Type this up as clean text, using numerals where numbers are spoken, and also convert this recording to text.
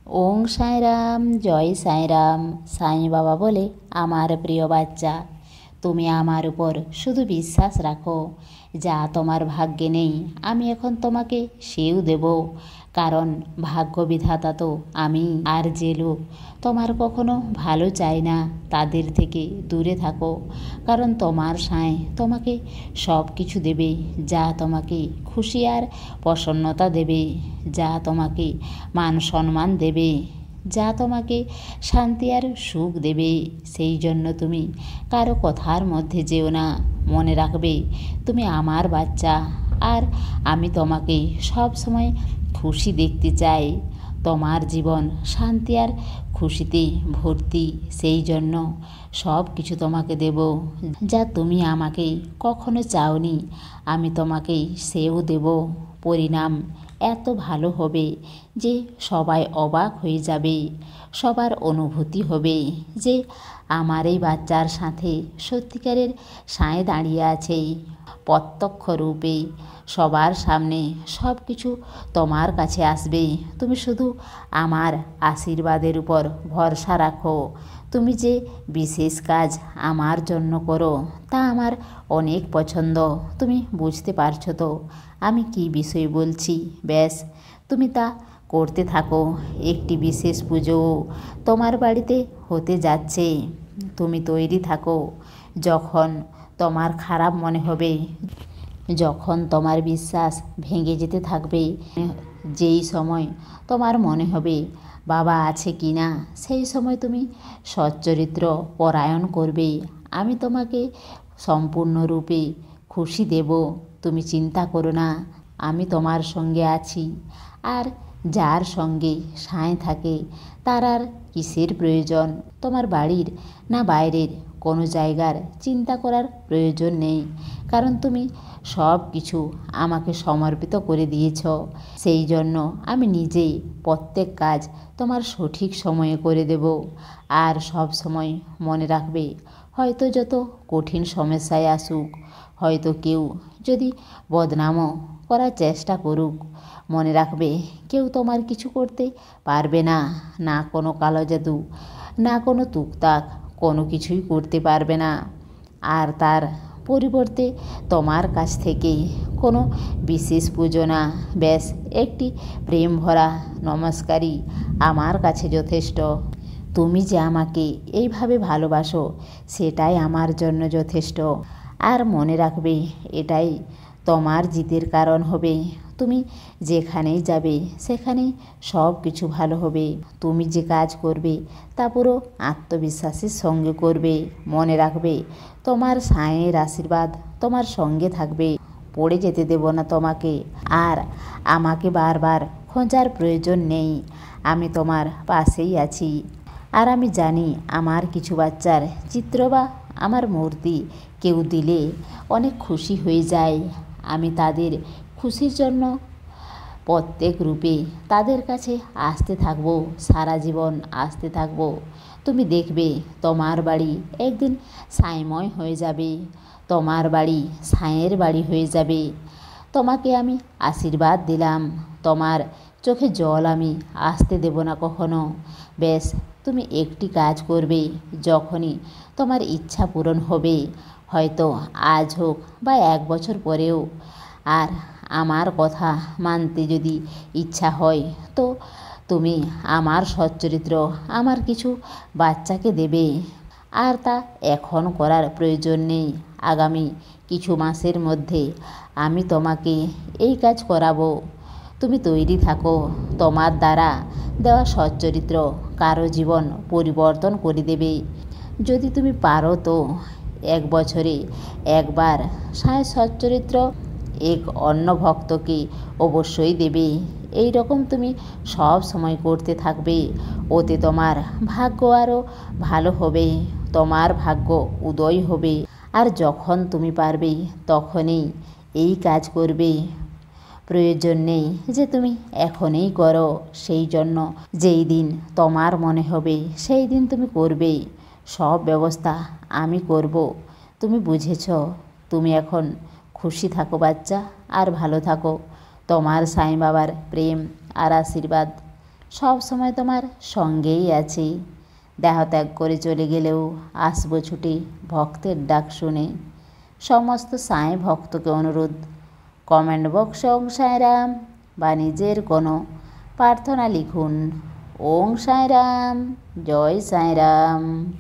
ওং সাঁইরাম, জয় সাঁইরাম। সাঁই বাবা বলে, আমার প্রিয় বাচ্চা, তুমি আমার উপর শুধু বিশ্বাস রাখো। যা তোমার ভাগ্যে নেই আমি এখন তোমাকে সেও দেব। কারণ ভাগ্য বিধাতা তো আমি। আর যে লোক তোমার কখনো ভালো চায় না তাদের থেকে দূরে থাকো। কারণ তোমার সাঁই তোমাকে সব কিছু দেবে, যা তোমাকে খুশি আর প্রসন্নতা দেবে, যা তোমাকে মান সম্মান দেবে, যা তোমাকে শান্তি আর সুখ দেবে। সেই জন্য তুমি কারো কথার মধ্যে যেও না। মনে রাখবে তুমি আমার বাচ্চা, আর আমি তোমাকে সব সময় খুশি দেখতে চাই। তোমার জীবন শান্তি আর খুশিতে ভর্তি। সেই জন্য সব কিছু তোমাকে দেব, যা তুমি আমাকে কখনো চাওনি। আমি তোমাকে সেও দেব। পরিণাম এত ভালো হবে যে সবাই অবাক হয়ে যাবে। সবার অনুভূতি হবে যে আমার এই বাচ্চার সাথে সত্যিকারের সাঁই দাঁড়িয়ে আছে। প্রত্যক্ষ রূপে সবার সামনে সব কিছু তোমার কাছে আসবে। তুমি শুধু আমার আশীর্বাদের উপর ভরসা রাখো। তুমি যে বিশেষ কাজ আমার জন্য করো তা আমার অনেক পছন্দ। তুমি বুঝতে পারছো তো আমি কি বিষয় বলছি? ব্যাস তুমি তা করতে থাকো। একটি বিশেষ পুজো তোমার বাড়িতে হতে যাচ্ছে। তুমি তৈরি থাকো। যখন তোমার খারাপ মনে হবে, যখন তোমার বিশ্বাস ভেঙে যেতে থাকবে, যেই সময় তোমার মনে হবে বাবা আছে কি না, সেই সময় তুমি সচ্চরিত্র পরায়ণ করবে। আমি তোমাকে সম্পূর্ণরূপে খুশি দেব। তুমি চিন্তা করো না, আমি তোমার সঙ্গে আছি। আর যার সঙ্গে সাঁই থাকে তার আর কিসের প্রয়োজন? তোমার বাড়ির না বাইরের কোনো জায়গার চিন্তা করার প্রয়োজন নেই। কারণ তুমি সব কিছু আমাকে সমর্পিত করে দিয়েছ। সেই জন্য আমি নিজেই প্রত্যেক কাজ তোমার সঠিক সময়ে করে দেব। আর সব সময় মনে রাখবে, হয়তো যত কঠিন সমস্যায় আসুক, হয়তো কেউ যদি বদনামও করার চেষ্টা করুক, মনে রাখবে কেউ তোমার কিছু করতে পারবে না। না কোনো কালো জাদু, না কোনো তুকতাক, কোনো কিছুই করতে পারবে না। আর তার পরিবর্তে তোমার কাছ থেকে কোনো বিশেষ পুজো না, ব্যাস একটি প্রেম ভরা নমস্কারই আমার কাছে যথেষ্ট। তুমি যে আমাকে এইভাবে ভালোবাসো সেটাই আমার জন্য যথেষ্ট। আর মনে রাখবে এটাই তোমার জিতের কারণ হবে। তুমি যেখানেই যাবে সেখানেই সব কিছু ভালো হবে। তুমি যে কাজ করবে তা পুরো আত্মবিশ্বাসের সঙ্গে করবে। মনে রাখবে তোমার সাঁইয়ের আশীর্বাদ তোমার সঙ্গে থাকবে। পড়ে যেতে দেব না তোমাকে। আর আমাকে বারবার খোঁজার প্রয়োজন নেই। আমি তোমার পাশেই আছি। আর আমি জানি আমার কিছু বাচ্চার চিত্র বা আমার মূর্তি কেউ দিলে অনেক খুশি হয়ে যায়। আমি তাদের খুশির জন্য প্রত্যেক রূপে তাদের কাছে আসতে থাকবো, সারা জীবন আসতে থাকবো। তুমি দেখবে তোমার বাড়ি একদিন সাঁইময় হয়ে যাবে। তোমার বাড়ি সাঁইয়ের বাড়ি হয়ে যাবে। তোমাকে আমি আশীর্বাদ দিলাম। তোমার চোখে জল আমি আসতে দেব না কখনো। ব্যাস তুমি একটি কাজ করবে, যখনই তোমার ইচ্ছা পূরণ হবে, হয়তো আজ হোক বা 1 বছর পরেও, আর আমার কথা মানতে যদি ইচ্ছা হয়, তো তুমি আমার সচ্চরিত্র আমার কিছু বাচ্চাকে দেবে। আর তা এখন করার প্রয়োজন নেই। আগামী কিছু মাসের মধ্যে আমি তোমাকে এই কাজ করাবো। তুমি তৈরি থাকো। তোমার দ্বারা দেওয়া সচ্চরিত্র কারো জীবন পরিবর্তন করে দেবে। যদি তুমি পারো তো 1 বছরে একবার সাঁই সচ্চরিত্র এক অন্য ভক্তকে অবশ্যই দেবে। এই রকম তুমি সব সময় করতে থাকবে। ওতে তোমার ভাগ্য আরও ভালো হবে। তোমার ভাগ্য উদয় হবে। আর যখন তুমি পারবে তখনই এই কাজ করবে। প্রয়োজন নেই যে তুমি এখনই করো। সেই জন্য যেই দিন তোমার মনে হবে সেই দিন তুমি করবে। সব ব্যবস্থা আমি করব। তুমি বুঝেছ? তুমি এখন খুশি থাকো বাচ্চা, আর ভালো থাকো। তোমার সাঁই বাবার প্রেম আর আশীর্বাদ সব সময় তোমার সঙ্গেই আছি। দেহত্যাগ করে চলে গেলেও আসবো ছুটে ভক্তের ডাক শুনে। সমস্ত সাঁই ভক্তকে অনুরোধ, কমেন্ট বক্সে ওং সাঁইরাম বা নিজের কোনো প্রার্থনা লিখুন। ওং সাঁইরাম, জয় সাঁইরাম।